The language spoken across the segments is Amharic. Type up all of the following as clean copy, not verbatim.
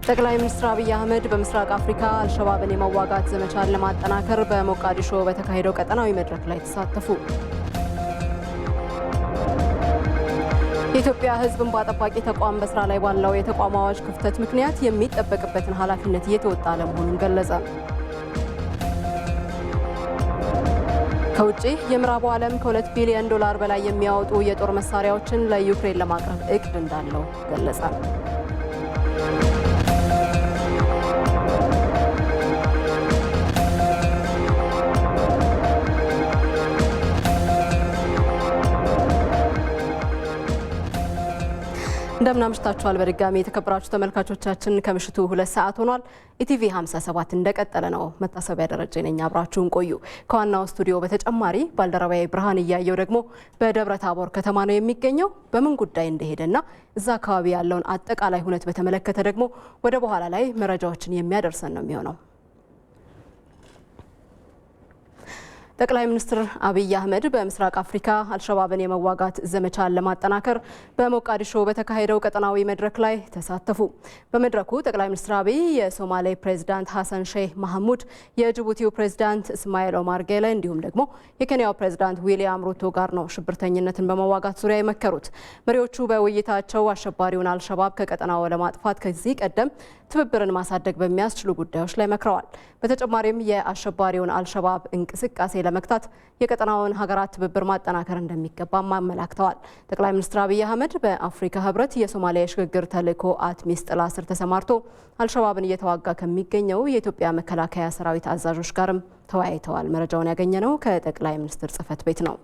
ጠቅላይ ሚኒስትር አብይ አህመድ በምስራቅ አፍሪካ አልሸባብን የመዋጋት ዘመቻን ለማጠናከር በሞቃዲሾ በተካሄደው ቀጠናዊ መድረክ ላይ ተሳተፉ። የኢትዮጵያ ሕዝብ እንባ ጠባቂ ተቋም በስራ ላይ ባለው የተቋም አዋጅ ክፍተት ምክንያት የሚጠበቅበትን ኃላፊነት እየተወጣ አለመሆኑን ገለጸ። ከውጪ የምዕራቡ ዓለም ከ2 ቢሊዮን ዶላር በላይ የሚያወጡ የጦር መሳሪያዎችን ለዩክሬን ለማቅረብ እቅድ እንዳለው ገለጸ። እንደምን አምሽታችኋል። በድጋሚ የተከበራችሁ ተመልካቾቻችን ከምሽቱ 2 ሰዓት ሆኗል። ኢቲቪ 57 እንደቀጠለ ነው። መታሰቢያ ደረጃ ነኝ፣ አብራችሁን ቆዩ። ከዋናው ስቱዲዮ በተጨማሪ ባልደረባዬ ብርሃን እያየው ደግሞ በደብረ ታቦር ከተማ ነው የሚገኘው። በምን ጉዳይ እንደሄደና እዛ አካባቢ ያለውን አጠቃላይ ሁነት በተመለከተ ደግሞ ወደ በኋላ ላይ መረጃዎችን የሚያደርሰን ነው የሚሆነው። ጠቅላይ ሚኒስትር አብይ አህመድ በምስራቅ አፍሪካ አልሸባብን የመዋጋት ዘመቻን ለማጠናከር በሞቃዲሾ በተካሄደው ቀጠናዊ መድረክ ላይ ተሳተፉ። በመድረኩ ጠቅላይ ሚኒስትር አብይ የሶማሌ ፕሬዝዳንት ሐሰን ሼህ መሐሙድ፣ የጅቡቲው ፕሬዝዳንት እስማኤል ኦማር ጌሌ እንዲሁም ደግሞ የኬንያው ፕሬዝዳንት ዊሊያም ሩቶ ጋር ነው ሽብርተኝነትን በመዋጋት ዙሪያ የመከሩት። መሪዎቹ በውይይታቸው አሸባሪውን አልሸባብ ከቀጠናው ለማጥፋት ከዚህ ቀደም ትብብርን ማሳደግ በሚያስችሉ ጉዳዮች ላይ መክረዋል። በተጨማሪም የአሸባሪውን አልሸባብ እንቅስቃሴ ለመክታት የቀጠናውን ሀገራት ትብብር ማጠናከር እንደሚገባም አመላክተዋል። ጠቅላይ ሚኒስትር አብይ አህመድ በአፍሪካ ህብረት የሶማሊያ የሽግግር ተልዕኮ አትሚስ ጥላ ስር ተሰማርቶ አልሸባብን እየተዋጋ ከሚገኘው የኢትዮጵያ መከላከያ ሰራዊት አዛዦች ጋርም ተወያይተዋል። መረጃውን ያገኘነው ከጠቅላይ ሚኒስትር ጽህፈት ቤት ነው።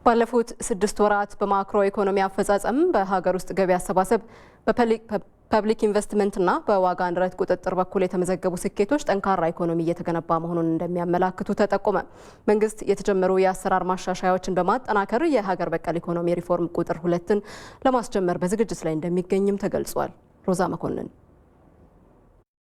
ባለፉት 6 ወራት በማክሮ ኢኮኖሚ አፈጻጸም በሀገር ውስጥ ገቢ አሰባሰብ በፐብሊክ ኢንቨስትመንትና በዋጋ ንረት ቁጥጥር በኩል የተመዘገቡ ስኬቶች ጠንካራ ኢኮኖሚ እየተገነባ መሆኑን እንደሚያመላክቱ ተጠቆመ። መንግስት የተጀመሩ የአሰራር ማሻሻያዎችን በማጠናከር የሀገር በቀል ኢኮኖሚ ሪፎርም ቁጥር 2ን ለማስጀመር በዝግጅት ላይ እንደሚገኝም ተገልጿል። ሮዛ መኮንን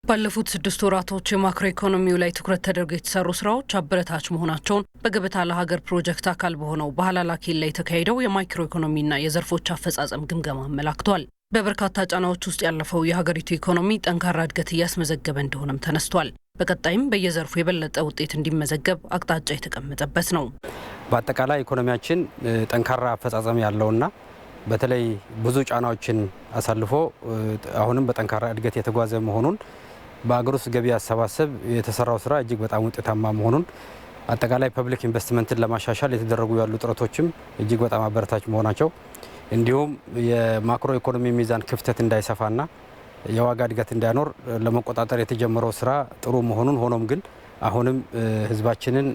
ባለፉት 6 ወራቶች የማክሮ ኢኮኖሚው ላይ ትኩረት ተደርገው የተሰሩ ስራዎች አበረታች መሆናቸውን በገበታ ለሀገር ፕሮጀክት አካል በሆነው በሀላላ ኬላ ላይ የተካሄደው የማክሮ ኢኮኖሚና የዘርፎች አፈጻጸም ግምገማ አመላክቷል። በበርካታ ጫናዎች ውስጥ ያለፈው የሀገሪቱ ኢኮኖሚ ጠንካራ እድገት እያስመዘገበ እንደሆነም ተነስቷል። በቀጣይም በየዘርፉ የበለጠ ውጤት እንዲመዘገብ አቅጣጫ የተቀመጠበት ነው። በአጠቃላይ ኢኮኖሚያችን ጠንካራ አፈጻጸም ያለውና በተለይ ብዙ ጫናዎችን አሳልፎ አሁንም በጠንካራ እድገት የተጓዘ መሆኑን በአገር ውስጥ ገቢ አሰባሰብ የተሰራው ስራ እጅግ በጣም ውጤታማ መሆኑን አጠቃላይ ፐብሊክ ኢንቨስትመንትን ለማሻሻል የተደረጉ ያሉ ጥረቶችም እጅግ በጣም አበረታች መሆናቸው እንዲሁም የማክሮ ኢኮኖሚ ሚዛን ክፍተት እንዳይሰፋና የዋጋ እድገት እንዳይኖር ለመቆጣጠር የተጀመረው ስራ ጥሩ መሆኑን ሆኖም ግን አሁንም ህዝባችንን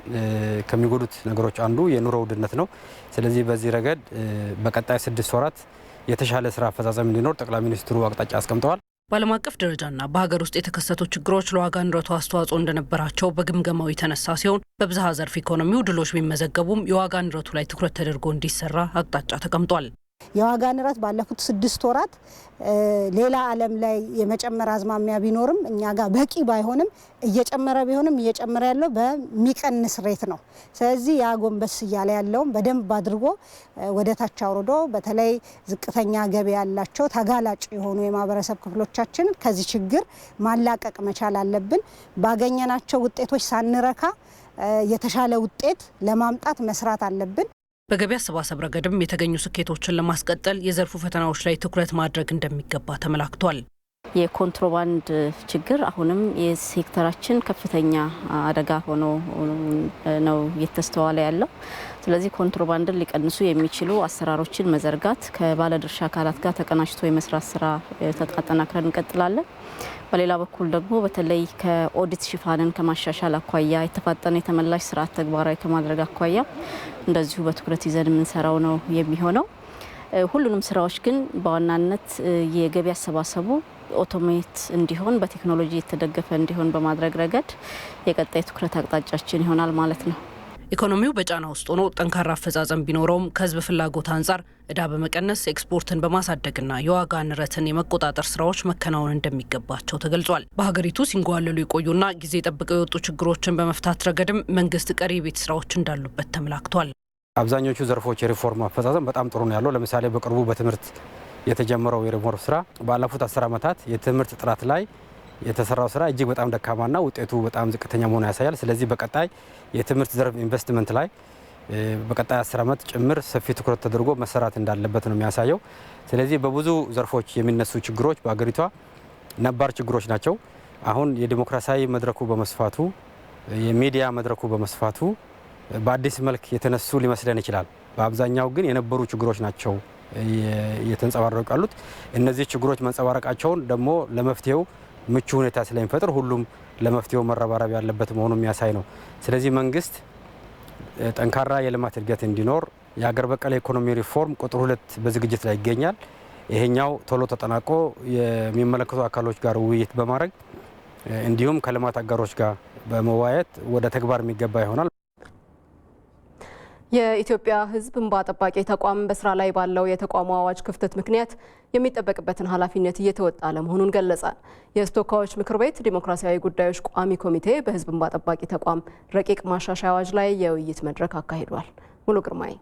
ከሚጎዱት ነገሮች አንዱ የኑሮ ውድነት ነው። ስለዚህ በዚህ ረገድ በቀጣይ 6 ወራት የተሻለ ስራ አፈጻጸም እንዲኖር ጠቅላይ ሚኒስትሩ አቅጣጫ አስቀምጠዋል። በዓለም አቀፍ ደረጃና በሀገር ውስጥ የተከሰቱ ችግሮች ለዋጋ ንረቱ አስተዋጽኦ እንደነበራቸው በግምገማው የተነሳ ሲሆን በብዝሃ ዘርፍ ኢኮኖሚው ድሎች ቢመዘገቡም የዋጋ ንረቱ ላይ ትኩረት ተደርጎ እንዲሰራ አቅጣጫ ተቀምጧል። የዋጋ ንረት ባለፉት 6 ወራት ሌላ ዓለም ላይ የመጨመር አዝማሚያ ቢኖርም እኛ ጋር በቂ ባይሆንም እየጨመረ ቢሆንም እየጨመረ ያለው በሚቀንስ ሬት ነው። ስለዚህ ያ ጎንበስ እያለ ያለውም በደንብ አድርጎ ወደ ታች አውርዶ በተለይ ዝቅተኛ ገቢ ያላቸው ተጋላጭ የሆኑ የማህበረሰብ ክፍሎቻችን ከዚህ ችግር ማላቀቅ መቻል አለብን። ባገኘናቸው ውጤቶች ሳንረካ የተሻለ ውጤት ለማምጣት መስራት አለብን። በገቢ አሰባሰብ ረገድም የተገኙ ስኬቶችን ለማስቀጠል የዘርፉ ፈተናዎች ላይ ትኩረት ማድረግ እንደሚገባ ተመላክቷል። የኮንትሮባንድ ችግር አሁንም የሴክተራችን ከፍተኛ አደጋ ሆኖ ነው እየተስተዋለ ያለው። ስለዚህ ኮንትሮባንድን ሊቀንሱ የሚችሉ አሰራሮችን መዘርጋት ከባለድርሻ አካላት ጋር ተቀናጅቶ የመስራት ስራ ተጠናክረን እንቀጥላለን። በሌላ በኩል ደግሞ በተለይ ከኦዲት ሽፋንን ከማሻሻል አኳያ የተፋጠነ የተመላሽ ስርዓት ተግባራዊ ከማድረግ አኳያ እንደዚሁ በትኩረት ይዘን የምንሰራው ነው የሚሆነው። ሁሉንም ስራዎች ግን በዋናነት የገቢ አሰባሰቡ ኦቶሜት እንዲሆን በቴክኖሎጂ የተደገፈ እንዲሆን በማድረግ ረገድ የቀጣይ ትኩረት አቅጣጫችን ይሆናል ማለት ነው። ኢኮኖሚው በጫና ውስጥ ሆኖ ጠንካራ አፈጻጸም ቢኖረውም ከህዝብ ፍላጎት አንጻር እዳ በመቀነስ ኤክስፖርትን በማሳደግና የዋጋ ንረትን የመቆጣጠር ስራዎች መከናወን እንደሚገባቸው ተገልጿል። በሀገሪቱ ሲንጓለሉ የቆዩና ጊዜ ጠብቀው የወጡ ችግሮችን በመፍታት ረገድም መንግስት ቀሪ ቤት ስራዎች እንዳሉበት ተመላክቷል። አብዛኞቹ ዘርፎች የሪፎርም አፈጻጸም በጣም ጥሩ ነው ያለው። ለምሳሌ በቅርቡ በትምህርት የተጀመረው የሪፎርም ስራ ባለፉት 10 ዓመታት የትምህርት ጥራት ላይ የተሰራው ስራ እጅግ በጣም ደካማና ውጤቱ በጣም ዝቅተኛ መሆኑን ያሳያል። ስለዚህ በቀጣይ የትምህርት ዘርፍ ኢንቨስትመንት ላይ በቀጣይ 10 ዓመት ጭምር ሰፊ ትኩረት ተደርጎ መሰራት እንዳለበት ነው የሚያሳየው። ስለዚህ በብዙ ዘርፎች የሚነሱ ችግሮች በአገሪቷ ነባር ችግሮች ናቸው። አሁን የዲሞክራሲያዊ መድረኩ በመስፋቱ የሚዲያ መድረኩ በመስፋቱ በአዲስ መልክ የተነሱ ሊመስለን ይችላል። በአብዛኛው ግን የነበሩ ችግሮች ናቸው እየተንጸባረቁ ያሉት። እነዚህ ችግሮች መንጸባረቃቸውን ደግሞ ለመፍትሄው ምቹ ሁኔታ ስለሚፈጥር ሁሉም ለመፍትሄው መረባረብ ያለበት መሆኑን የሚያሳይ ነው። ስለዚህ መንግስት ጠንካራ የልማት እድገት እንዲኖር የሀገር በቀል ኢኮኖሚ ሪፎርም ቁጥር 2 በዝግጅት ላይ ይገኛል። ይሄኛው ቶሎ ተጠናቆ የሚመለከቱ አካሎች ጋር ውይይት በማድረግ እንዲሁም ከልማት አጋሮች ጋር በመወያየት ወደ ተግባር የሚገባ ይሆናል። የኢትዮጵያ ሕዝብ እንባ ጠባቂ ተቋም በስራ ላይ ባለው የተቋሙ አዋጅ ክፍተት ምክንያት የሚጠበቅበትን ኃላፊነት እየተወጣ አለመሆኑን ገለጸ። የሕዝብ ተወካዮች ምክር ቤት ዲሞክራሲያዊ ጉዳዮች ቋሚ ኮሚቴ በሕዝብ እንባ ጠባቂ ተቋም ረቂቅ ማሻሻያ አዋጅ ላይ የውይይት መድረክ አካሂዷል። ሙሉ ግርማይ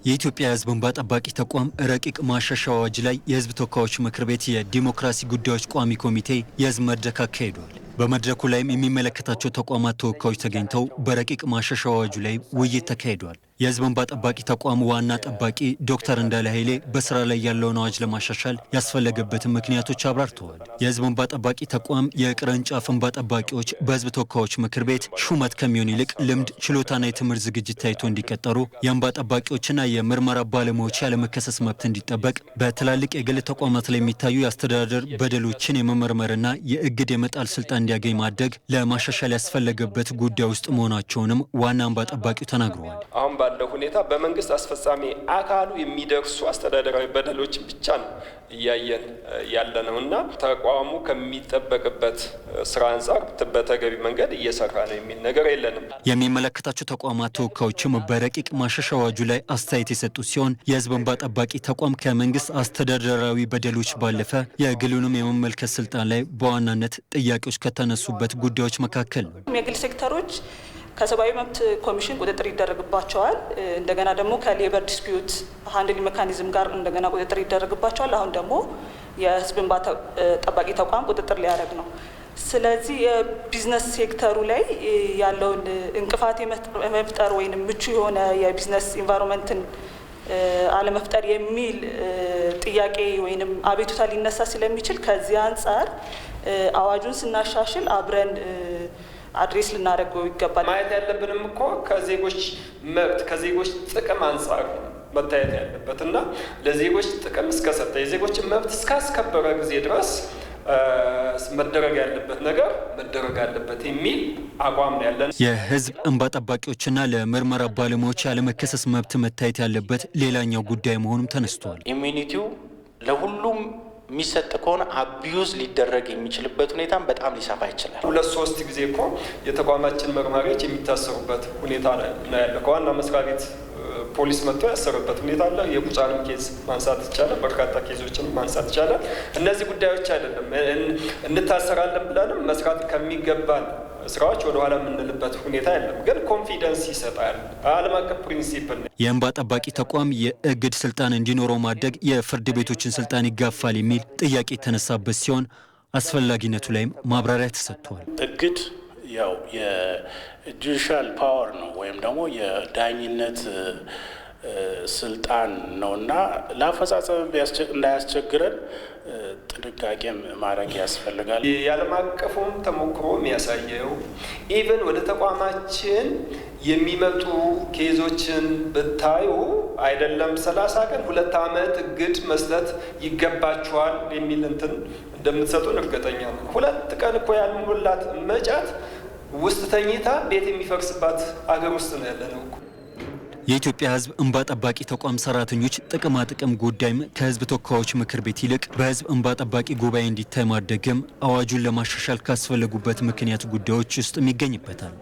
የኢትዮጵያ ሕዝብ እንባ ጠባቂ ተቋም ረቂቅ ማሻሻያ አዋጅ ላይ የሕዝብ ተወካዮች ምክር ቤት የዲሞክራሲ ጉዳዮች ቋሚ ኮሚቴ የሕዝብ መድረክ አካሂዷል። በመድረኩ ላይም የሚመለከታቸው ተቋማት ተወካዮች ተገኝተው በረቂቅ ማሻሻያ አዋጁ ላይ ውይይት ተካሂዷል። የሕዝብ እንባ ጠባቂ ተቋም ዋና ጠባቂ ዶክተር እንዳለ ኃይሌ በስራ ላይ ያለውን አዋጅ ለማሻሻል ያስፈለገበትን ምክንያቶች አብራርተዋል። የሕዝብ እንባ ጠባቂ ተቋም የቅርንጫፍ እንባ ጠባቂዎች በሕዝብ ተወካዮች ምክር ቤት ሹመት ከሚሆን ይልቅ ልምድ፣ ችሎታና የትምህርት ዝግጅት ታይቶ እንዲቀጠሩ፣ የእንባ ጠባቂዎችና የምርመራ ባለሙያዎች ያለመከሰስ መብት እንዲጠበቅ፣ በትላልቅ የግል ተቋማት ላይ የሚታዩ የአስተዳደር በደሎችን የመመርመርና የእግድ የመጣል ስልጣን እንዲያገኝ ማድረግ ለማሻሻል ያስፈለገበት ጉዳይ ውስጥ መሆናቸውንም ዋና እንባ ጠባቂው ተናግረዋል። አሁን ባለው ሁኔታ በመንግስት አስፈጻሚ አካሉ የሚደርሱ አስተዳደራዊ በደሎች ብቻ ነው እያየን ያለ ነውና ተቋሙ ከሚጠበቅበት ስራ አንጻር በተገቢ መንገድ እየሰራ ነው የሚል ነገር የለንም። የሚመለከታቸው ተቋማት ተወካዮችም በረቂቅ ማሻሻያ አዋጁ ላይ አስተያየት የሰጡ ሲሆን የሕዝብ እንባ ጠባቂ ተቋም ከመንግስት አስተዳደራዊ በደሎች ባለፈ የግሉንም የመመልከት ስልጣን ላይ በዋናነት ጥያቄዎች ከተነሱበት ጉዳዮች መካከል ነው። የግል ሴክተሮች ከሰብአዊ መብት ኮሚሽን ቁጥጥር ይደረግባቸዋል። እንደገና ደግሞ ከሌበር ዲስፒዩት ሃንድል ሜካኒዝም ጋር እንደገና ቁጥጥር ይደረግባቸዋል። አሁን ደግሞ የሕዝብ እንባ ጠባቂ ተቋም ቁጥጥር ሊያደርግ ነው። ስለዚህ የቢዝነስ ሴክተሩ ላይ ያለውን እንቅፋት የመፍጠር ወይም ምቹ የሆነ የቢዝነስ ኢንቫይሮንመንትን አለመፍጠር የሚል ጥያቄ ወይም አቤቱታ ሊነሳ ስለሚችል ከዚህ አንጻር አዋጁን ስናሻሽል አብረን አድሬስ ልናደርገው ይገባል። ማየት ያለብንም እኮ ከዜጎች መብት ከዜጎች ጥቅም አንጻር መታየት ያለበት እና ለዜጎች ጥቅም እስከሰጠ የዜጎችን መብት እስካስከበረ ጊዜ ድረስ መደረግ ያለበት ነገር መደረግ አለበት የሚል አቋም ነው ያለን። የሕዝብ እንባ ጠባቂዎችና ለምርመራ ባለሙያዎች ያለመከሰስ መብት መታየት ያለበት ሌላኛው ጉዳይ መሆኑም ተነስቷል። ኢሚኒቲው ለሁሉም የሚሰጥ ከሆነ አቢዩዝ ሊደረግ የሚችልበት ሁኔታም በጣም ሊሰፋ ይችላል። 2-3 ጊዜ እኮ የተቋማችን መርማሪዎች የሚታሰሩበት ሁኔታ ነው ያለ። ከዋና መስሪያ ቤት ፖሊስ መጥቶ ያሰረበት ሁኔታ አለ። የቁጫንም ኬዝ ማንሳት ይቻላል። በርካታ ኬዞችን ማንሳት ይቻላል። እነዚህ ጉዳዮች አይደለም እንታሰራለን ብለንም መስራት ከሚገባን ስራዎች ወደ ኋላ የምንልበት ሁኔታ የለም። ግን ኮንፊደንስ ይሰጣል። ዓለም አቀፍ ፕሪንሲፕል ነው። የእንባ ጠባቂ ተቋም የእግድ ስልጣን እንዲኖረው ማድረግ የፍርድ ቤቶችን ስልጣን ይጋፋል የሚል ጥያቄ የተነሳበት ሲሆን አስፈላጊነቱ ላይም ማብራሪያ ተሰጥቷል። እግድ ያው የጁዲሻል ፓወር ነው ወይም ደግሞ የዳኝነት ስልጣን ነውና ለአፈጻጸም እንዳያስቸግረን ጥንቃቄ ማድረግ ያስፈልጋል። የዓለም አቀፉም ተሞክሮ የሚያሳየው ኢቨን ወደ ተቋማችን የሚመጡ ኬዞችን ብታዩ አይደለም 30 ቀን 2 ዓመት እግድ መስጠት ይገባቸዋል የሚል እንትን እንደምትሰጡን እርግጠኛ ነን። 2 ቀን እኮ ያልሞላት መጫት ውስጥ ተኝታ ቤት የሚፈርስባት አገር ውስጥ ነው ያለነው እኮ። የኢትዮጵያ ሕዝብ እንባ ጠባቂ ተቋም ሰራተኞች ጥቅማ ጥቅም ጉዳይም ከሕዝብ ተወካዮች ምክር ቤት ይልቅ በሕዝብ እንባ ጠባቂ ጉባኤ እንዲታይ ማድረግም አዋጁን ለማሻሻል ካስፈለጉበት ምክንያት ጉዳዮች ውስጥም ይገኝበታል።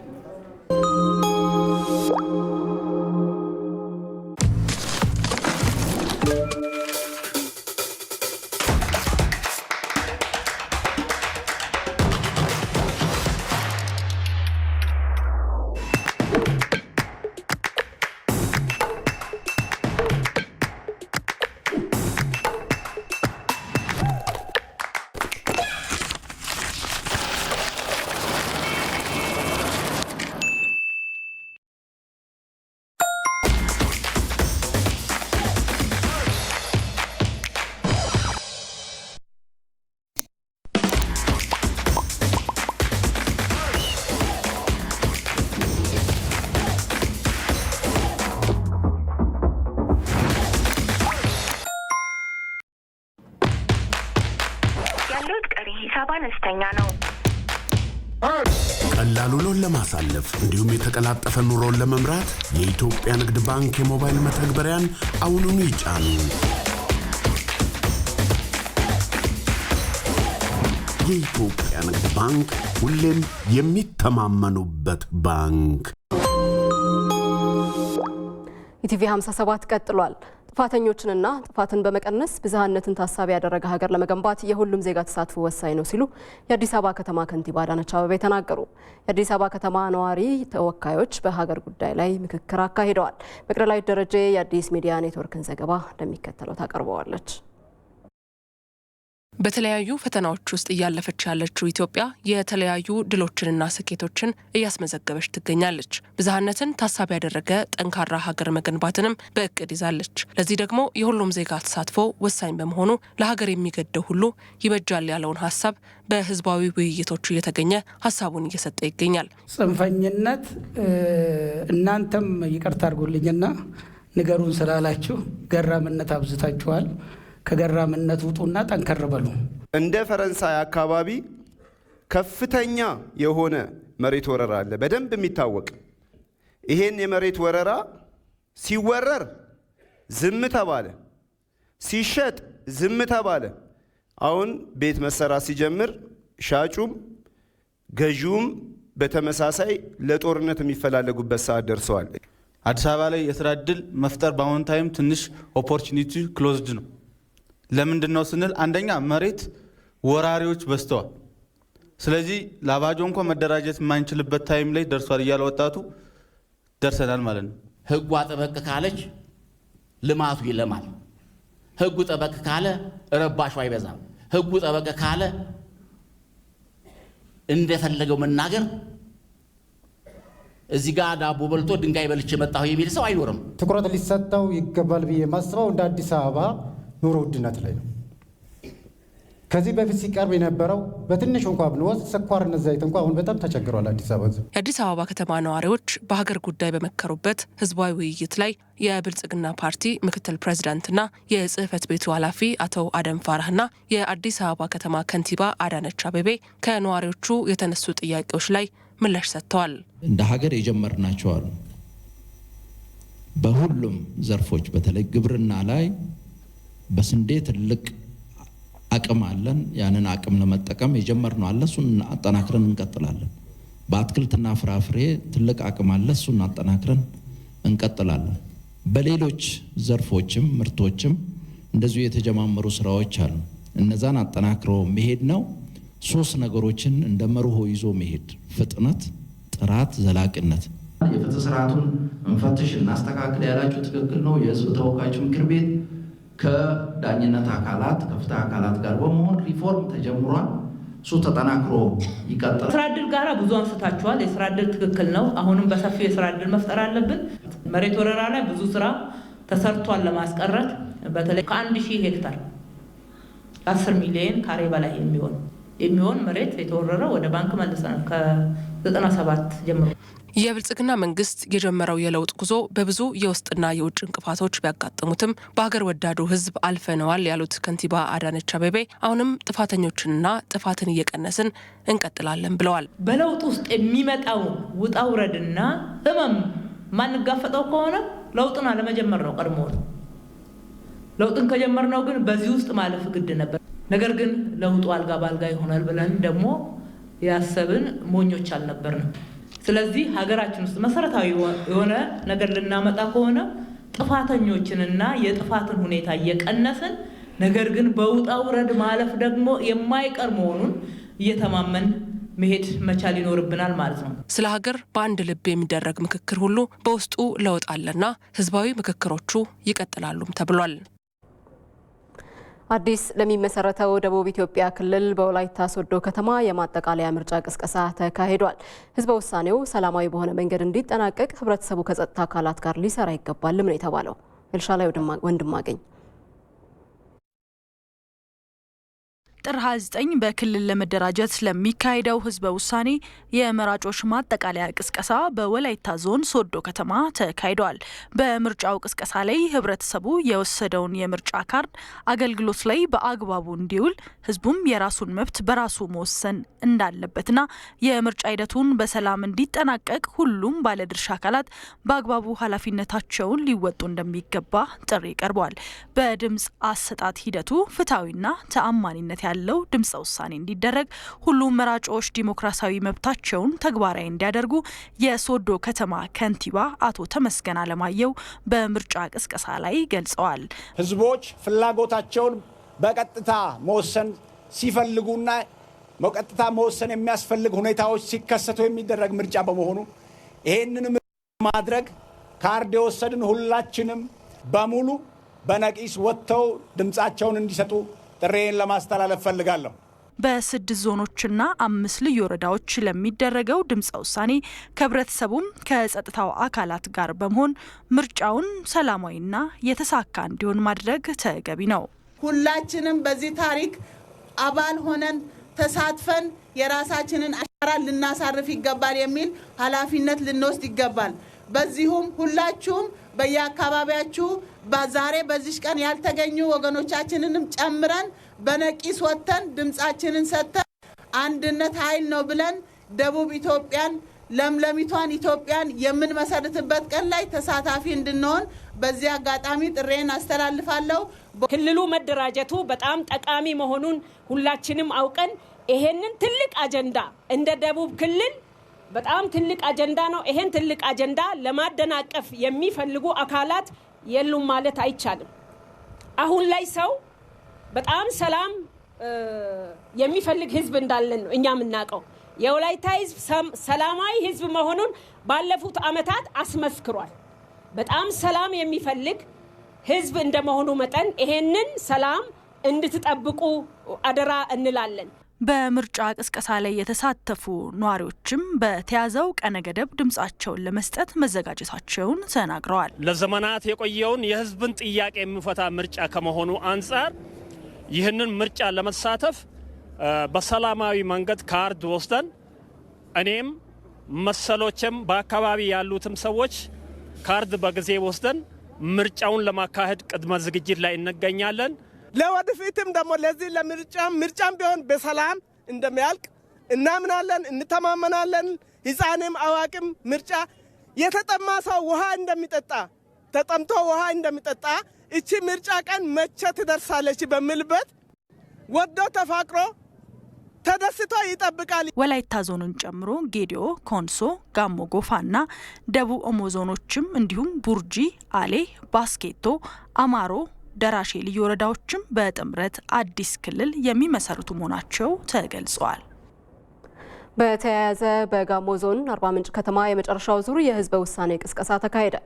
አነስተኛ ነው። ቀላል ውሎን ለማሳለፍ እንዲሁም የተቀላጠፈ ኑሮን ለመምራት የኢትዮጵያ ንግድ ባንክ የሞባይል መተግበሪያን አሁኑኑ ይጫኑ። የኢትዮጵያ ንግድ ባንክ ሁሌም የሚተማመኑበት ባንክ። ኢቲቪ 57 ቀጥሏል። ጥፋተኞችንና ጥፋትን በመቀነስ ብዝሃነትን ታሳቢ ያደረገ ሀገር ለመገንባት የሁሉም ዜጋ ተሳትፎ ወሳኝ ነው ሲሉ የአዲስ አበባ ከተማ ከንቲባ አዳነች አቤቤ ተናገሩ። የአዲስ አበባ ከተማ ነዋሪ ተወካዮች በሀገር ጉዳይ ላይ ምክክር አካሂደዋል። መቅደላዊት ደረጀ የአዲስ ሚዲያ ኔትወርክን ዘገባ እንደሚከተለው ታቀርበዋለች። በተለያዩ ፈተናዎች ውስጥ እያለፈች ያለችው ኢትዮጵያ የተለያዩ ድሎችንና ስኬቶችን እያስመዘገበች ትገኛለች። ብዝሃነትን ታሳቢ ያደረገ ጠንካራ ሀገር መገንባትንም በእቅድ ይዛለች። ለዚህ ደግሞ የሁሉም ዜጋ ተሳትፎ ወሳኝ በመሆኑ ለሀገር የሚገደው ሁሉ ይበጃል ያለውን ሀሳብ በህዝባዊ ውይይቶቹ እየተገኘ ሀሳቡን እየሰጠ ይገኛል። ጽንፈኝነት እናንተም ይቅርታ አድርጉልኝና ንገሩን ስላላችሁ ገራምነት አብዝታችኋል። ከገራምነት ውጡና ጠንከር በሉ። እንደ ፈረንሳይ አካባቢ ከፍተኛ የሆነ መሬት ወረራ አለ፣ በደንብ የሚታወቅ። ይሄን የመሬት ወረራ ሲወረር ዝም ተባለ፣ ሲሸጥ ዝም ተባለ። አሁን ቤት መሰራት ሲጀምር ሻጩም ገዢውም በተመሳሳይ ለጦርነት የሚፈላለጉበት ሰዓት ደርሰዋል። አዲስ አበባ ላይ የስራ ዕድል መፍጠር በአሁኑ ታይም ትንሽ ኦፖርቹኒቲ ክሎዝድ ነው። ለምንድን ነው ስንል አንደኛ መሬት ወራሪዎች በዝተዋል። ስለዚህ ላባጆ እንኳን መደራጀት የማንችልበት ታይም ላይ ደርሷል እያለ ወጣቱ ደርሰናል ማለት ነው። ህጉ ጠበቅ ካለች ልማቱ ይለማል። ህጉ ጠበቅ ካለ ረባሹ አይበዛም። ህጉ ጠበቅ ካለ እንደፈለገው መናገር እዚህ ጋር ዳቦ በልቶ ድንጋይ በልቼ መጣሁ የሚል ሰው አይኖርም። ትኩረት ሊሰጠው ይገባል ብዬ ማስበው እንደ አዲስ አበባ ኑሮ ውድነት ላይ ነው። ከዚህ በፊት ሲቀርብ የነበረው በትንሹ እንኳን ብንወስድ ስኳርና ዘይት እንኳን አሁን በጣም ተቸግሯል አዲስ አበባ። የአዲስ አበባ ከተማ ነዋሪዎች በሀገር ጉዳይ በመከሩበት ህዝባዊ ውይይት ላይ የብልጽግና ፓርቲ ምክትል ፕሬዚዳንትና የጽህፈት ቤቱ ኃላፊ አቶ አደም ፋራህና የአዲስ አበባ ከተማ ከንቲባ አዳነች አቤቤ ከነዋሪዎቹ የተነሱ ጥያቄዎች ላይ ምላሽ ሰጥተዋል። እንደ ሀገር የጀመርናቸው አሉ። በሁሉም ዘርፎች በተለይ ግብርና ላይ በስንዴ ትልቅ አቅም አለን። ያንን አቅም ለመጠቀም የጀመርነው አለ፣ እሱን አጠናክረን እንቀጥላለን። በአትክልትና ፍራፍሬ ትልቅ አቅም አለ፣ እሱን አጠናክረን እንቀጥላለን። በሌሎች ዘርፎችም ምርቶችም እንደዚሁ የተጀማመሩ ስራዎች አሉ። እነዛን አጠናክሮ መሄድ ነው። 3 ነገሮችን እንደ መርሆ ይዞ መሄድ፣ ፍጥነት፣ ጥራት፣ ዘላቂነት። የፍትህ ስርዓቱን እንፈትሽ እናስተካክል ያላችሁ ትክክል ነው። የህዝብ ተወካዮች ምክር ቤት ከዳኝነት አካላት ከፍትህ አካላት ጋር በመሆን ሪፎርም ተጀምሯል። እሱ ተጠናክሮ ይቀጥላል። የስራ ዕድል ጋራ ብዙ አንስታችኋል። የስራ ዕድል ትክክል ነው። አሁንም በሰፊው የስራ ዕድል መፍጠር አለብን። መሬት ወረራ ላይ ብዙ ስራ ተሰርቷል ለማስቀረት በተለይ ከ1000 ሄክታር 10 ሚሊዮን ካሬ በላይ የሚሆን መሬት የተወረረ ወደ ባንክ መልሰናል ከ97 ጀምሮ። የብልጽግና መንግስት የጀመረው የለውጥ ጉዞ በብዙ የውስጥና የውጭ እንቅፋቶች ቢያጋጥሙትም በሀገር ወዳዱ ህዝብ አልፈነዋል ያሉት ከንቲባ አዳነች አቤቤ አሁንም ጥፋተኞችንና ጥፋትን እየቀነስን እንቀጥላለን ብለዋል። በለውጥ ውስጥ የሚመጣውን ውጣ ውረድና ህመም ማንጋፈጠው ከሆነ ለውጥን አለመጀመር ነው ቀድሞ ነው። ለውጥን ከጀመርነው ግን በዚህ ውስጥ ማለፍ ግድ ነበር። ነገር ግን ለውጡ አልጋ ባልጋ ይሆናል ብለን ደግሞ ያሰብን ሞኞች አልነበርንም። ስለዚህ ሀገራችን ውስጥ መሰረታዊ የሆነ ነገር ልናመጣ ከሆነ ጥፋተኞችንና የጥፋትን ሁኔታ እየቀነስን ነገር ግን በውጣ ውረድ ማለፍ ደግሞ የማይቀር መሆኑን እየተማመን መሄድ መቻል ይኖርብናል ማለት ነው። ስለ ሀገር በአንድ ልብ የሚደረግ ምክክር ሁሉ በውስጡ ለውጥ አለና ህዝባዊ ምክክሮቹ ይቀጥላሉም ተብሏል። አዲስ ለሚመሰረተው ደቡብ ኢትዮጵያ ክልል በወላይታ ሶዶ ከተማ የማጠቃለያ ምርጫ ቅስቀሳ ተካሂዷል። ህዝበ ውሳኔው ሰላማዊ በሆነ መንገድ እንዲጠናቀቅ ህብረተሰቡ ከጸጥታ አካላት ጋር ሊሰራ ይገባልም ነው የተባለው። ኤልሻላይ ወንድማገኝ ጥር 29 በክልል ለመደራጀት ስለሚካሄደው ህዝበ ውሳኔ የመራጮች ማጠቃለያ ቅስቀሳ በወላይታ ዞን ሶዶ ከተማ ተካሂዷል። በምርጫው ቅስቀሳ ላይ ህብረተሰቡ የወሰደውን የምርጫ ካርድ አገልግሎት ላይ በአግባቡ እንዲውል ህዝቡም የራሱን መብት በራሱ መወሰን እንዳለበትና የምርጫ ሂደቱን በሰላም እንዲጠናቀቅ ሁሉም ባለድርሻ አካላት በአግባቡ ኃላፊነታቸውን ሊወጡ እንደሚገባ ጥሪ ቀርቧል። በድምጽ አሰጣጥ ሂደቱ ፍትሐዊና ተአማኒነት ያለው ድምጽ ውሳኔ እንዲደረግ ሁሉም መራጮች ዲሞክራሲያዊ መብታቸውን ተግባራዊ እንዲያደርጉ የሶዶ ከተማ ከንቲባ አቶ ተመስገን አለማየሁ በምርጫ ቅስቀሳ ላይ ገልጸዋል። ህዝቦች ፍላጎታቸውን በቀጥታ መወሰን ሲፈልጉና በቀጥታ መወሰን የሚያስፈልግ ሁኔታዎች ሲከሰቱ የሚደረግ ምርጫ በመሆኑ ይሄንን ማድረግ ካርድ የወሰድን ሁላችንም በሙሉ በነቂስ ወጥተው ድምጻቸውን እንዲሰጡ ጥሬን ለማስተላለፍ ፈልጋለሁ። በ6 ዞኖችና 5 ልዩ ወረዳዎች ለሚደረገው ድምጽ ውሳኔ ከህብረተሰቡም ከጸጥታው አካላት ጋር በመሆን ምርጫውን ሰላማዊና የተሳካ እንዲሆን ማድረግ ተገቢ ነው። ሁላችንም በዚህ ታሪክ አባል ሆነን ተሳትፈን የራሳችንን አሻራ ልናሳርፍ ይገባል የሚል ኃላፊነት ልንወስድ ይገባል። በዚሁም ሁላችሁም በየአካባቢያችሁ በዛሬ በዚህ ቀን ያልተገኙ ወገኖቻችንንም ጨምረን በነቂስ ወጥተን ድምጻችንን ሰጥተን አንድነት ኃይል ነው ብለን ደቡብ ኢትዮጵያን ለምለሚቷን ኢትዮጵያን የምንመሰርትበት ቀን ላይ ተሳታፊ እንድንሆን በዚህ አጋጣሚ ጥሬን አስተላልፋለሁ። ክልሉ መደራጀቱ በጣም ጠቃሚ መሆኑን ሁላችንም አውቀን ይሄንን ትልቅ አጀንዳ እንደ ደቡብ ክልል በጣም ትልቅ አጀንዳ ነው። ይሄን ትልቅ አጀንዳ ለማደናቀፍ የሚፈልጉ አካላት የሉም ማለት አይቻልም። አሁን ላይ ሰው በጣም ሰላም የሚፈልግ ህዝብ እንዳለን ነው እኛ የምናውቀው። የወላይታ ህዝብ ሰላማዊ ህዝብ መሆኑን ባለፉት አመታት አስመስክሯል። በጣም ሰላም የሚፈልግ ህዝብ እንደመሆኑ መጠን ይሄንን ሰላም እንድትጠብቁ አደራ እንላለን። በምርጫ ቅስቀሳ ላይ የተሳተፉ ነዋሪዎችም በተያዘው ቀነ ገደብ ድምጻቸውን ለመስጠት መዘጋጀታቸውን ተናግረዋል። ለዘመናት የቆየውን የህዝብን ጥያቄ የሚፈታ ምርጫ ከመሆኑ አንጻር ይህንን ምርጫ ለመሳተፍ በሰላማዊ መንገድ ካርድ ወስደን እኔም መሰሎችም በአካባቢ ያሉትም ሰዎች ካርድ በጊዜ ወስደን ምርጫውን ለማካሄድ ቅድመ ዝግጅት ላይ እንገኛለን። ለወደፊትም ደግሞ ለዚህ ምርጫም ቢሆን በሰላም እንደሚያልቅ እናምናለን፣ እንተማመናለን። ህፃንም አዋቂም ምርጫ የተጠማ ሰው ውሃ እንደሚጠጣ ተጠምቶ ውሃ እንደሚጠጣ እቺ ምርጫ ቀን መቼ ትደርሳለች በሚልበት ወዶ ተፋቅሮ ተደስቶ ይጠብቃል። ወላይታ ዞንን ጨምሮ ጌዲዮ፣ ኮንሶ፣ ጋሞ ጎፋና ደቡብ ኦሞ ዞኖችም እንዲሁም ቡርጂ፣ አሌ፣ ባስኬቶ፣ አማሮ፣ ደራሼ ልዩ ወረዳዎችም በጥምረት አዲስ ክልል የሚመሰርቱ መሆናቸው ተገልጿል። በተያያዘ በጋሞ ዞን አርባ ምንጭ ከተማ የመጨረሻው ዙር የህዝበ ውሳኔ ቅስቀሳ ተካሄደ።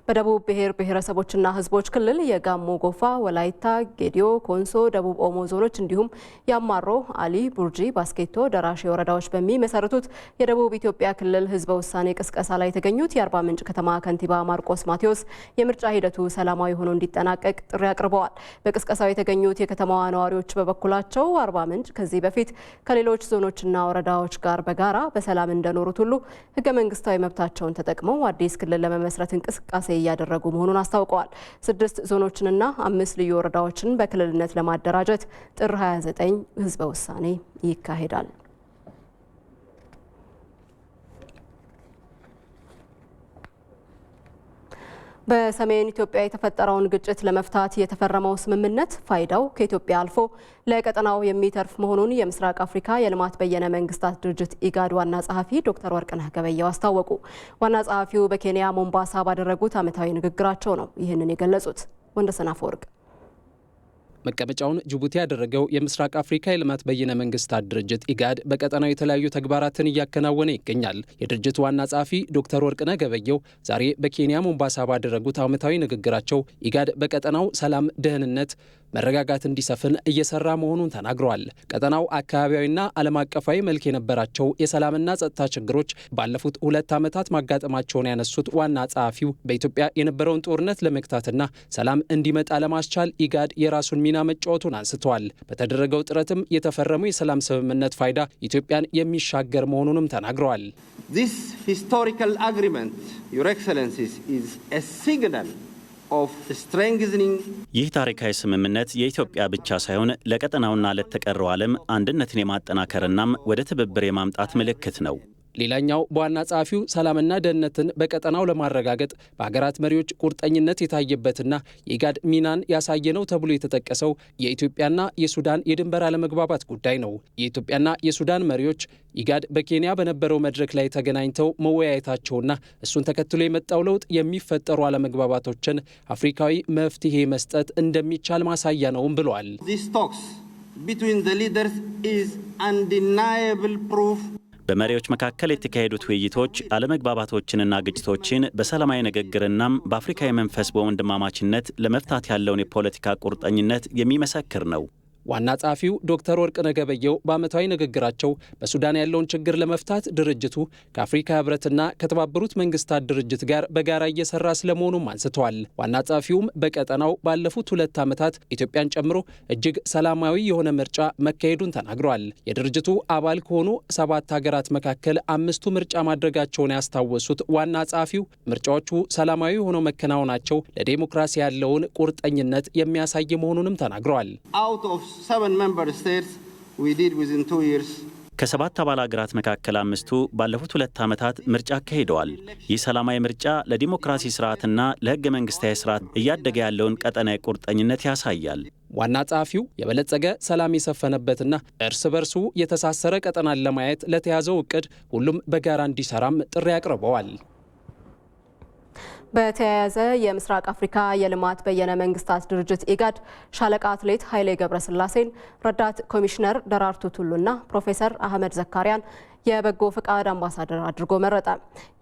በደቡብ ብሔር ብሔረሰቦችና ህዝቦች ክልል የጋሞ ጎፋ፣ ወላይታ፣ ጌዲዮ፣ ኮንሶ፣ ደቡብ ኦሞ ዞኖች እንዲሁም የአማሮ፣ አሊ፣ ቡርጂ፣ ባስኬቶ፣ ደራሼ ወረዳዎች በሚመሰርቱት የደቡብ ኢትዮጵያ ክልል ህዝበ ውሳኔ ቅስቀሳ ላይ የተገኙት የአርባ ምንጭ ከተማ ከንቲባ ማርቆስ ማቴዎስ የምርጫ ሂደቱ ሰላማዊ ሆኖ እንዲጠናቀቅ ጥሪ አቅርበዋል። በቅስቀሳው የተገኙት የከተማዋ ነዋሪዎች በበኩላቸው አርባ ምንጭ ከዚህ በፊት ከሌሎች ዞኖችና ወረዳዎች ጋር በጋራ በሰላም እንደኖሩት ሁሉ ህገ መንግስታዊ መብታቸውን ተጠቅመው አዲስ ክልል ለመመስረት እንቅስቃሴ እያደረጉ መሆኑን አስታውቀዋል። 6 ዞኖችንና 5 ልዩ ወረዳዎችን በክልልነት ለማደራጀት ጥር 29 ህዝበ ውሳኔ ይካሄዳል። በሰሜን ኢትዮጵያ የተፈጠረውን ግጭት ለመፍታት የተፈረመው ስምምነት ፋይዳው ከኢትዮጵያ አልፎ ለቀጠናው የሚተርፍ መሆኑን የምስራቅ አፍሪካ የልማት በየነ መንግስታት ድርጅት ኢጋድ ዋና ጸሐፊ ዶክተር ወርቅነህ ገበየሁ አስታወቁ። ዋና ጸሐፊው በኬንያ ሞምባሳ ባደረጉት ዓመታዊ ንግግራቸው ነው ይህንን የገለጹት። ወንደሰን አፈወርቅ መቀመጫውን ጅቡቲ ያደረገው የምስራቅ አፍሪካ የልማት በየነ መንግስታት ድርጅት ኢጋድ በቀጠናው የተለያዩ ተግባራትን እያከናወነ ይገኛል። የድርጅቱ ዋና ጸሐፊ ዶክተር ወርቅነህ ገበየሁ ዛሬ በኬንያ ሞምባሳ ባደረጉት ዓመታዊ ንግግራቸው ኢጋድ በቀጠናው ሰላም፣ ደህንነት፣ መረጋጋት እንዲሰፍን እየሰራ መሆኑን ተናግረዋል። ቀጠናው አካባቢያዊና ዓለም አቀፋዊ መልክ የነበራቸው የሰላምና ጸጥታ ችግሮች ባለፉት 2 ዓመታት ማጋጠማቸውን ያነሱት ዋና ጸሐፊው በኢትዮጵያ የነበረውን ጦርነት ለመግታትና ሰላም እንዲመጣ ለማስቻል ኢጋድ የራሱን ሚና መጫወቱን አንስተዋል። በተደረገው ጥረትም የተፈረመው የሰላም ስምምነት ፋይዳ ኢትዮጵያን የሚሻገር መሆኑንም ተናግረዋል። This historical agreement, Your Excellencies, is a signal ይህ ታሪካዊ ስምምነት የኢትዮጵያ ብቻ ሳይሆን ለቀጠናውና ለተቀረው ዓለም አንድነትን የማጠናከርናም ወደ ትብብር የማምጣት ምልክት ነው። ሌላኛው በዋና ጸሐፊው ሰላምና ደህንነትን በቀጠናው ለማረጋገጥ በሀገራት መሪዎች ቁርጠኝነት የታየበትና የኢጋድ ሚናን ያሳየ ነው ተብሎ የተጠቀሰው የኢትዮጵያና የሱዳን የድንበር አለመግባባት ጉዳይ ነው። የኢትዮጵያና የሱዳን መሪዎች ኢጋድ በኬንያ በነበረው መድረክ ላይ ተገናኝተው መወያየታቸውና እሱን ተከትሎ የመጣው ለውጥ የሚፈጠሩ አለመግባባቶችን አፍሪካዊ መፍትሄ መስጠት እንደሚቻል ማሳያ ነውም ብለዋል። በመሪዎች መካከል የተካሄዱት ውይይቶች አለመግባባቶችንና ግጭቶችን በሰላማዊ ንግግርናም በአፍሪካዊ መንፈስ በወንድማማችነት ለመፍታት ያለውን የፖለቲካ ቁርጠኝነት የሚመሰክር ነው። ዋና ጸሐፊው ዶክተር ወርቅነህ ገበየሁ በዓመታዊ ንግግራቸው በሱዳን ያለውን ችግር ለመፍታት ድርጅቱ ከአፍሪካ ህብረትና ከተባበሩት መንግስታት ድርጅት ጋር በጋራ እየሰራ ስለመሆኑም አንስተዋል። ዋና ጸሐፊውም በቀጠናው ባለፉት 2 ዓመታት ኢትዮጵያን ጨምሮ እጅግ ሰላማዊ የሆነ ምርጫ መካሄዱን ተናግረዋል። የድርጅቱ አባል ከሆኑ 7 ሀገራት መካከል 5ቱ ምርጫ ማድረጋቸውን ያስታወሱት ዋና ጸሐፊው ምርጫዎቹ ሰላማዊ ሆነው መከናወናቸው ለዴሞክራሲ ያለውን ቁርጠኝነት የሚያሳይ መሆኑንም ተናግረዋል። ከ7 አባል ሀገራት መካከል 5ቱ ባለፉት 2 ዓመታት ምርጫ አካሂደዋል። ይህ ሰላማዊ ምርጫ ለዲሞክራሲ ስርዓትና ለህገ መንግስታዊ ስርዓት እያደገ ያለውን ቀጠናዊ ቁርጠኝነት ያሳያል። ዋና ጸሐፊው የበለጸገ ሰላም የሰፈነበትና እርስ በርሱ የተሳሰረ ቀጠናን ለማየት ለተያዘው እቅድ ሁሉም በጋራ እንዲሰራም ጥሪ አቅርበዋል። በተያያዘ የምስራቅ አፍሪካ የልማት በየነ መንግስታት ድርጅት ኢጋድ ሻለቃ አትሌት ኃይሌ ገብረስላሴን፣ ረዳት ኮሚሽነር ደራርቱ ቱሉና ፕሮፌሰር አህመድ ዘካሪያን የበጎ ፈቃድ አምባሳደር አድርጎ መረጠ።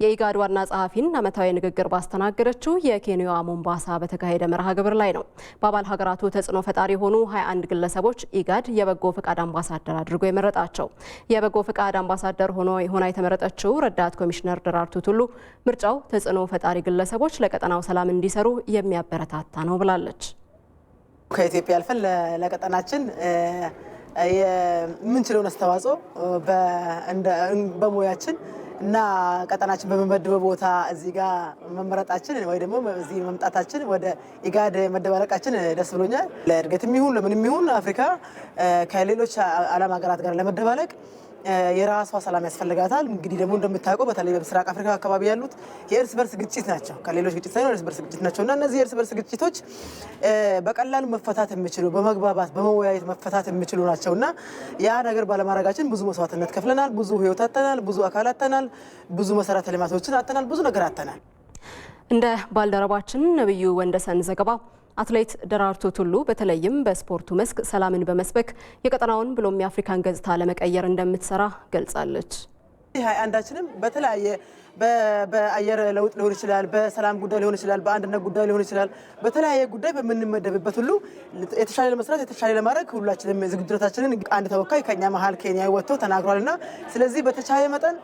የኢጋድ ዋና ጸሐፊን ዓመታዊ ንግግር ባስተናገደችው የኬንያዋ ሞምባሳ በተካሄደ መርሃ ግብር ላይ ነው። በአባል ሀገራቱ ተጽዕኖ ፈጣሪ የሆኑ 21 ግለሰቦች ኢጋድ የበጎ ፈቃድ አምባሳደር አድርጎ የመረጣቸው። የበጎ ፈቃድ አምባሳደር ሆና የተመረጠችው ረዳት ኮሚሽነር ደራርቱ ቱሉ ምርጫው ተጽዕኖ ፈጣሪ ግለሰቦች ለቀጠናው ሰላም እንዲሰሩ የሚያበረታታ ነው ብላለች። ከኢትዮጵያ አልፈን ለቀጠናችን የምንችለውን አስተዋጽኦ በሙያችን እና ቀጠናችን በመመደበው ቦታ እዚህ ጋር መመረጣችን ወይ ደግሞ እዚህ መምጣታችን ወደ ኢጋድ መደባለቃችን ደስ ብሎኛል። ለእድገትም ይሁን ለምንም ይሁን አፍሪካ ከሌሎች ዓለም ሀገራት ጋር ለመደባለቅ የራሷ ሰላም ያስፈልጋታል። እንግዲህ ደግሞ እንደምታውቀው በተለይ በምስራቅ አፍሪካ አካባቢ ያሉት የእርስ በርስ ግጭት ናቸው። ከሌሎች ግጭት ሳይሆን የእርስ በርስ ግጭት ናቸው እና እነዚህ የእርስ በርስ ግጭቶች በቀላሉ መፈታት የሚችሉ በመግባባት በመወያየት መፈታት የሚችሉ ናቸው እና ያ ነገር ባለማድረጋችን ብዙ መስዋዕትነት ከፍለናል፣ ብዙ ህይወት አጥተናል፣ ብዙ አካል አጥተናል፣ ብዙ መሰረተ ልማቶችን አጥተናል፣ ብዙ ነገር አጥተናል። እንደ ባልደረባችን ነብዩ ወንደሰን ዘገባ አትሌት ደራርቱ ቱሉ በተለይም በስፖርቱ መስክ ሰላምን በመስበክ የቀጠናውን ብሎም የአፍሪካን ገጽታ ለመቀየር እንደምትሰራ ገልጻለች። 21ችንም በተለያየ በአየር ለውጥ ሊሆን ይችላል፣ በሰላም ጉዳይ ሊሆን ይችላል፣ በአንድነት ጉዳይ ሊሆን ይችላል። በተለያየ ጉዳይ በምንመደብበት ሁሉ የተሻለ ለመስራት የተሻለ ለማድረግ ሁላችንም ዝግጁነታችንን አንድ ተወካይ ከኛ መሀል ኬንያ ወጥቶ ተናግሯልና ስለዚህ በተቻለ መጠን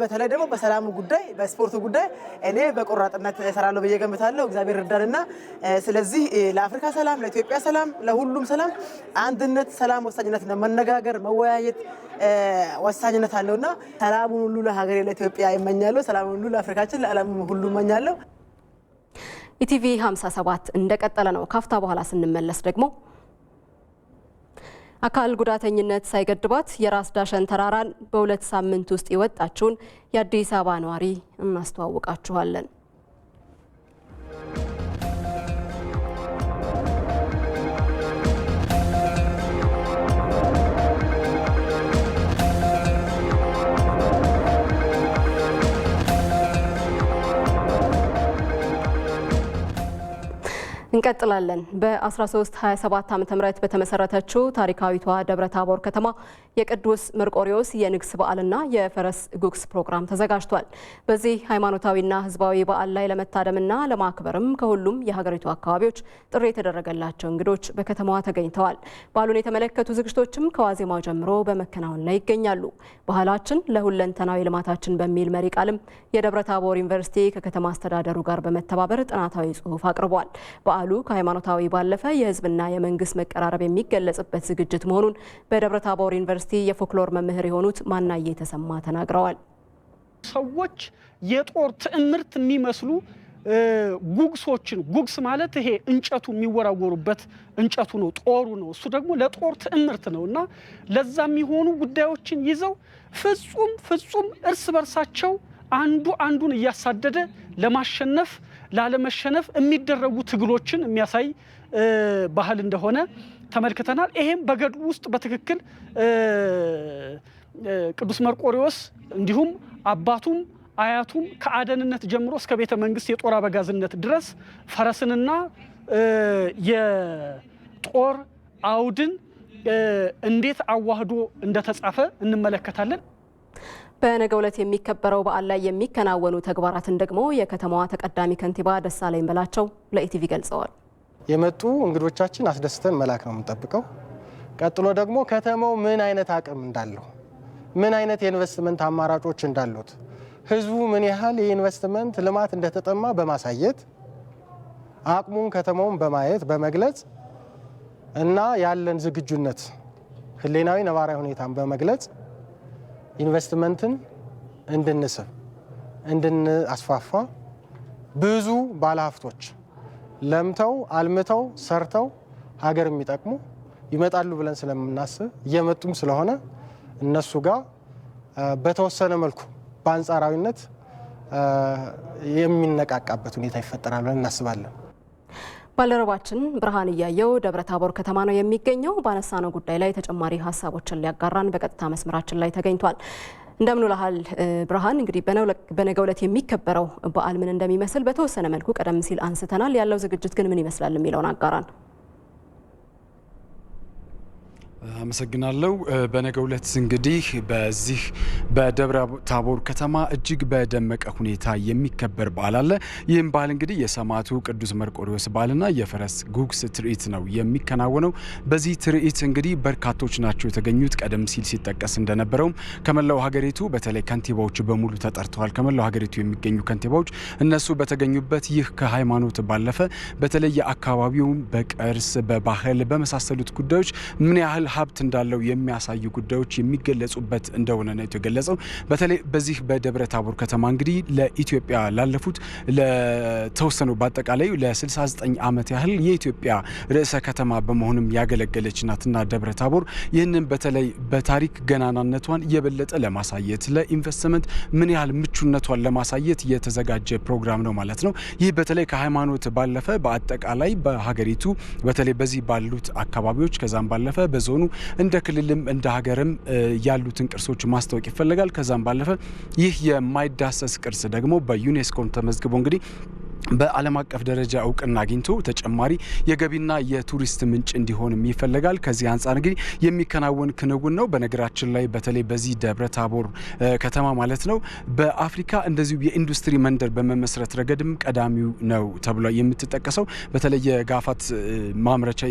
በተለይ ደግሞ በሰላሙ ጉዳይ በስፖርቱ ጉዳይ እኔ በቆራጥነት እሰራለሁ ብዬ ገምታለሁ። እግዚአብሔር ይርዳንና ስለዚህ ለአፍሪካ ሰላም፣ ለኢትዮጵያ ሰላም፣ ለሁሉም ሰላም አንድነት፣ ሰላም ወሳኝነት ነው። መነጋገር፣ መወያየት ወሳኝነት አለውና ሰላሙን ሁሉ ለሀገሬ ለኢትዮጵያ ይመኛለሁ። ሰላሙን ሁሉ ለአፍሪካችን ለዓለም ሁሉ እመኛለሁ። ኢቲቪ 57 እንደቀጠለ ነው። ካፍታ በኋላ ስንመለስ ደግሞ አካል ጉዳተኝነት ሳይገድባት የራስ ዳሸን ተራራን በ2 ሳምንት ውስጥ የወጣችውን የአዲስ አበባ ነዋሪ እናስተዋውቃችኋለን። እንቀጥላለን። በ1327 ዓ.ም በተመሰረተችው ታሪካዊቷ ደብረ ታቦር ከተማ የቅዱስ መርቆሪዎስ የንግስ በዓልና የፈረስ ጉግስ ፕሮግራም ተዘጋጅቷል። በዚህ ሃይማኖታዊና ህዝባዊ በዓል ላይ ለመታደምና ለማክበርም ከሁሉም የሀገሪቱ አካባቢዎች ጥሪ የተደረገላቸው እንግዶች በከተማዋ ተገኝተዋል። በዓሉን የተመለከቱ ዝግጅቶችም ከዋዜማው ጀምሮ በመከናወን ላይ ይገኛሉ። ባህላችን ለሁለንተናዊ ልማታችን በሚል መሪ ቃልም የደብረ ታቦር ዩኒቨርሲቲ ከከተማ አስተዳደሩ ጋር በመተባበር ጥናታዊ ጽሑፍ አቅርቧል። በዓሉ ከሃይማኖታዊ ባለፈ የህዝብና የመንግስት መቀራረብ የሚገለጽበት ዝግጅት መሆኑን በደብረ ታቦር ዩኒቨርሲቲ የፎክሎር መምህር የሆኑት ማናዬ ተሰማ ተናግረዋል። ሰዎች የጦር ትዕምርት የሚመስሉ ጉግሶችን ጉግስ ማለት ይሄ እንጨቱ የሚወራወሩበት እንጨቱ ነው፣ ጦሩ ነው። እሱ ደግሞ ለጦር ትዕምርት ነውና ለዛ የሚሆኑ ጉዳዮችን ይዘው ፍጹም እርስ በርሳቸው አንዱ አንዱን እያሳደደ ለማሸነፍ ላለመሸነፍ የሚደረጉ ትግሎችን የሚያሳይ ባህል እንደሆነ ተመልክተናል። ይሄም በገድሉ ውስጥ በትክክል ቅዱስ መርቆሪዎስ እንዲሁም አባቱም አያቱም ከአደንነት ጀምሮ እስከ ቤተ መንግስት የጦር አበጋዝነት ድረስ ፈረስንና የጦር አውድን እንዴት አዋህዶ እንደተጻፈ እንመለከታለን። በነገው ዕለት የሚከበረው በዓል ላይ የሚከናወኑ ተግባራትን ደግሞ የከተማዋ ተቀዳሚ ከንቲባ ደሳለኝ በላቸው ለኢቲቪ ገልጸዋል። የመጡ እንግዶቻችን አስደስተን መላክ ነው የምንጠብቀው። ቀጥሎ ደግሞ ከተማው ምን አይነት አቅም እንዳለው፣ ምን አይነት የኢንቨስትመንት አማራጮች እንዳሉት፣ ህዝቡ ምን ያህል የኢንቨስትመንት ልማት እንደተጠማ በማሳየት አቅሙን ከተማውን በማየት በመግለጽ እና ያለን ዝግጁነት ህሌናዊ ነባራዊ ሁኔታን በመግለጽ ኢንቨስትመንትን እንድንስብ እንድናስፋፋ ብዙ ባለሀብቶች ለምተው አልምተው ሰርተው ሀገር የሚጠቅሙ ይመጣሉ ብለን ስለምናስብ እየመጡም ስለሆነ እነሱ ጋር በተወሰነ መልኩ በአንጻራዊነት የሚነቃቃበት ሁኔታ ይፈጠራል ብለን እናስባለን። ባልደረባችን ብርሃን እያየው ደብረ ታቦር ከተማ ነው የሚገኘው። ባነሳነው ጉዳይ ላይ ተጨማሪ ሀሳቦችን ሊያጋራን በቀጥታ መስመራችን ላይ ተገኝቷል። እንደምን ውለሃል ብርሃን? እንግዲህ በነገው ዕለት የሚከበረው በዓል ምን እንደሚመስል በተወሰነ መልኩ ቀደም ሲል አንስተናል። ያለው ዝግጅት ግን ምን ይመስላል የሚለውን አጋራን። አመሰግናለሁ። በነገው ዕለት እንግዲህ በዚህ በደብረ ታቦር ከተማ እጅግ በደመቀ ሁኔታ የሚከበር በዓል አለ። ይህም በዓል እንግዲህ የሰማዕቱ ቅዱስ መርቆሪዎስ በዓልና የፈረስ ጉግስ ትርኢት ነው የሚከናወነው። በዚህ ትርኢት እንግዲህ በርካቶች ናቸው የተገኙት። ቀደም ሲል ሲጠቀስ እንደነበረውም ከመላው ሀገሪቱ በተለይ ከንቲባዎች በሙሉ ተጠርተዋል። ከመላው ሀገሪቱ የሚገኙ ከንቲባዎች እነሱ በተገኙበት ይህ ከሃይማኖት ባለፈ በተለይ የአካባቢውን በቅርስ በባህል በመሳሰሉት ጉዳዮች ምን ያህል ሀብት እንዳለው የሚያሳዩ ጉዳዮች የሚገለጹበት እንደሆነ ነው የተገለጸው። በተለይ በዚህ በደብረ ታቦር ከተማ እንግዲህ ለኢትዮጵያ ላለፉት ለተወሰኑ በአጠቃላይ ለ69 ዓመት ያህል የኢትዮጵያ ርዕሰ ከተማ በመሆንም ያገለገለች ናትና ደብረ ታቦር ይህንን በተለይ በታሪክ ገናናነቷን የበለጠ ለማሳየት ለኢንቨስትመንት ምን ያህል ምቹነቷን ለማሳየት የተዘጋጀ ፕሮግራም ነው ማለት ነው። ይህ በተለይ ከሃይማኖት ባለፈ በአጠቃላይ በሀገሪቱ በተለይ በዚህ ባሉት አካባቢዎች ከዛም ባለፈ በዞኑ እንደ ክልልም እንደ ሀገርም ያሉትን ቅርሶች ማስታወቅ ይፈልጋል። ከዛም ባለፈ ይህ የማይዳሰስ ቅርስ ደግሞ በዩኔስኮ ተመዝግቦ እንግዲህ በዓለም አቀፍ ደረጃ እውቅና አግኝቶ ተጨማሪ የገቢና የቱሪስት ምንጭ እንዲሆንም ይፈልጋል። ከዚህ አንጻር እንግዲህ የሚከናወን ክንውን ነው። በነገራችን ላይ በተለይ በዚህ ደብረ ታቦር ከተማ ማለት ነው በአፍሪካ እንደዚሁ የኢንዱስትሪ መንደር በመመስረት ረገድም ቀዳሚው ነው ተብሎ የምትጠቀሰው በተለይ የጋፋት ማምረቻ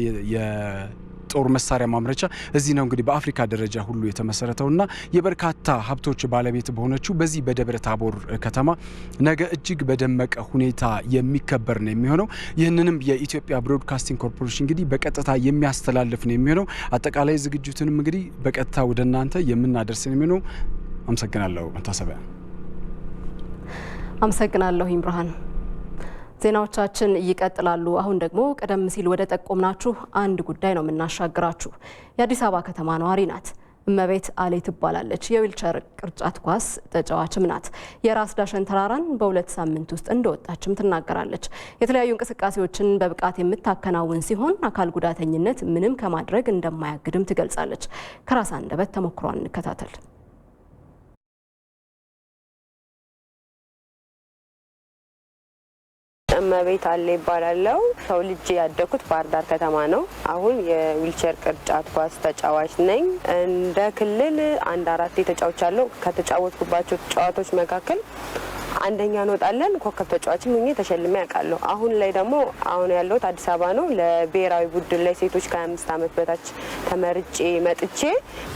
ጦር መሳሪያ ማምረቻ እዚህ ነው እንግዲህ በአፍሪካ ደረጃ ሁሉ የተመሰረተውና የበርካታ ሀብቶች ባለቤት በሆነችው በዚህ በደብረ ታቦር ከተማ ነገ እጅግ በደመቀ ሁኔታ የሚከበር ነው የሚሆነው። ይህንንም የኢትዮጵያ ብሮድካስቲንግ ኮርፖሬሽን እንግዲህ በቀጥታ የሚያስተላልፍ ነው የሚሆነው። አጠቃላይ ዝግጅቱንም እንግዲህ በቀጥታ ወደ እናንተ የምናደርስ ነው የሚሆነው። አመሰግናለሁ መታሰቢያ። አመሰግናለሁ ኢምራን። ዜናዎቻችን ይቀጥላሉ። አሁን ደግሞ ቀደም ሲል ወደ ጠቆምናችሁ አንድ ጉዳይ ነው የምናሻግራችሁ። የአዲስ አበባ ከተማ ነዋሪ ናት። እመቤት አሌ ትባላለች። የዊልቸር ቅርጫት ኳስ ተጫዋችም ናት። የራስ ዳሸን ተራራን በ2 ሳምንት ውስጥ እንደወጣችም ትናገራለች። የተለያዩ እንቅስቃሴዎችን በብቃት የምታከናውን ሲሆን አካል ጉዳተኝነት ምንም ከማድረግ እንደማያግድም ትገልጻለች። ከራስ አንደበት ተሞክሯን እንከታተል። እመቤት አለ ይባላለው። ተወልጄ ያደኩት ባህር ዳር ከተማ ነው። አሁን የዊልቸር ቅርጫት ኳስ ተጫዋች ነኝ። እንደ ክልል 1-4 ተጫውቻለሁ። ከተጫወትኩባቸው ጨዋታዎች መካከል አንደኛ እንወጣለን። ኮከብ ተጫዋችም ሆኜ ተሸልሜ ያውቃለሁ። አሁን ላይ ደግሞ ያለሁት አዲስ አበባ ነው። ለብሔራዊ ቡድን ላይ ሴቶች ከ25 ዓመት በታች ተመርጬ መጥቼ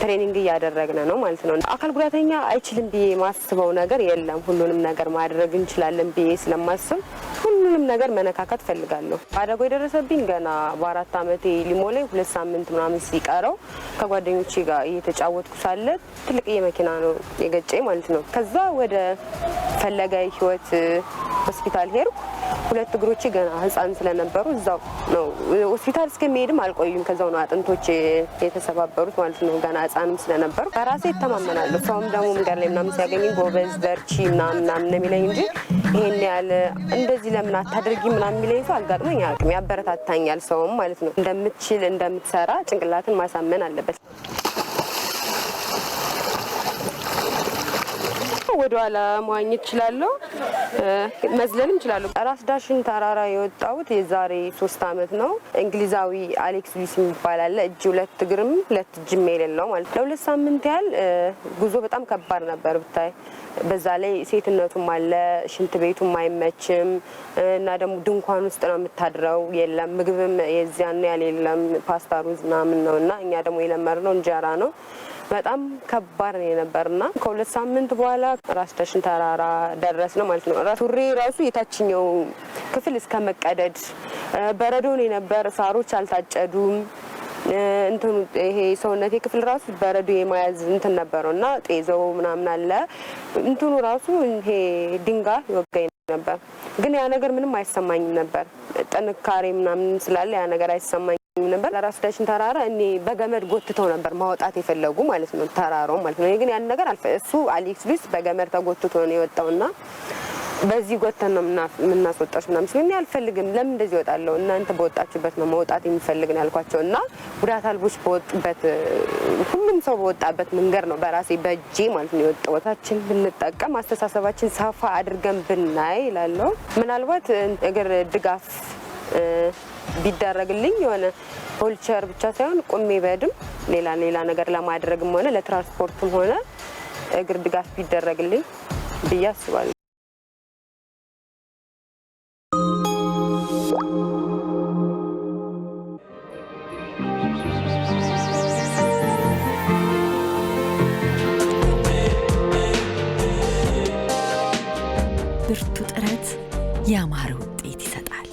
ትሬኒንግ እያደረግን ነው ማለት ነው። አካል ጉዳተኛ አይችልም ብዬ ማስበው ነገር የለም። ሁሉንም ነገር ማድረግ እንችላለን ብዬ ስለማስብ ሁሉንም ነገር መነካካት ፈልጋለሁ። አደጋው የደረሰብኝ ገና በ4 ዓመቴ ሊሞላኝ 2 ሳምንት ምናምን ሲቀረው ከጓደኞቼ ጋር እየተጫወትኩ ሳለ ትልቅ የመኪና ነው የገጨኝ ማለት ነው። ከዛ ወደ ፈለገ ህይወት ሆስፒታል ሄድኩ። 2 እግሮቼ ገና ህፃን ስለነበሩ እዛው ነው ሆስፒታል እስከሚሄድም አልቆዩም። ከዛው ነው አጥንቶቼ የተሰባበሩት ማለት ነው። ገና ህፃንም ስለነበሩ በራሴ እተማመናለሁ። ሰውም ደግሞ መንገድ ላይ ምናምን ሲያገኘኝ ጎበዝ በርቺ ምናምን ነው የሚለኝ እንጂ ይሄን ያለ እንደዚህ ለምን አታደርጊ ምናምን የሚለኝ ሰው አጋጥሞኝ አያውቅም። ያበረታታኛል ሰውም ማለት ነው። እንደምትችል እንደምትሰራ ጭንቅላትን ማሳመን አለበት። ወደ ኋላ መዋኘት እችላለሁ፣ መዝለልም እችላለሁ። ራስ ዳሽን ተራራ የወጣሁት የዛሬ 3 ዓመት ነው። እንግሊዛዊ አሌክስ ሉዊስ የሚባል አለ። እጅ 2 እግርም 2 እጅም የሌለው ማለት ነው። ለ2 ሳምንት ያህል ጉዞ በጣም ከባድ ነበር ብታይ። በዛ ላይ ሴትነቱም አለ፣ ሽንት ቤቱም አይመችም እና ደግሞ ድንኳን ውስጥ ነው የምታድረው። የለም ምግብም የዚያን ያህል የለም። ፓስታ ሩዝ ምናምን ነው እና እኛ ደግሞ የለመድነው እንጀራ ነው። በጣም ከባድ ነው የነበርና ከ2 ሳምንት በኋላ ራስ ዳሽን ተራራ ደረስ ነው ማለት ነው። ሱሪ ራሱ የታችኛው ክፍል እስከ መቀደድ በረዶ ነው የነበር። ሳሮች አልታጨዱም። እንትኑ ይሄ ሰውነቴ ክፍል ራሱ በረዶ የማያዝ እንትን ነበረውና ጤዘው ምናምን አለ። እንትኑ ራሱ ይሄ ድንጋይ ይወጋኝ ነበር፣ ግን ያ ነገር ምንም አይሰማኝም ነበር። ጥንካሬ ምናምን ስላለ ያ ነገር አይሰማኝም ነበር። ራስ ዳሽን ተራራ እኔ በገመድ ጎትተው ነበር ማውጣት የፈለጉ ማለት ነው፣ ተራራው ማለት ነው። ግን ያን ነገር እሱ አሌክስ ሉዊስ በገመድ ተጎትቶ ነው የወጣውና በዚህ ጎተን ነው የምናስወጣሽ ምናምን ሲሉኝ አልፈልግም። ለምን እንደዚህ እወጣለሁ? እናንተ በወጣችሁበት ነው መውጣት የሚፈልግ ነው ያልኳቸው እና ጉዳት አልቦች በወጡበት ሁሉም ሰው በወጣበት መንገድ ነው በራሴ በእጄ ማለት ነው የወጣሁታችን ብንጠቀም አስተሳሰባችን ሰፋ አድርገን ብናይ እላለሁ። ምናልባት እግር ድጋፍ ቢደረግልኝ የሆነ ሆልቸር ብቻ ሳይሆን ቁሜ በድም ሌላ ነገር ለማድረግም ሆነ ለትራንስፖርትም ሆነ እግር ድጋፍ ቢደረግልኝ ብዬ አስባለሁ። ብርቱ ጥረት ያማረ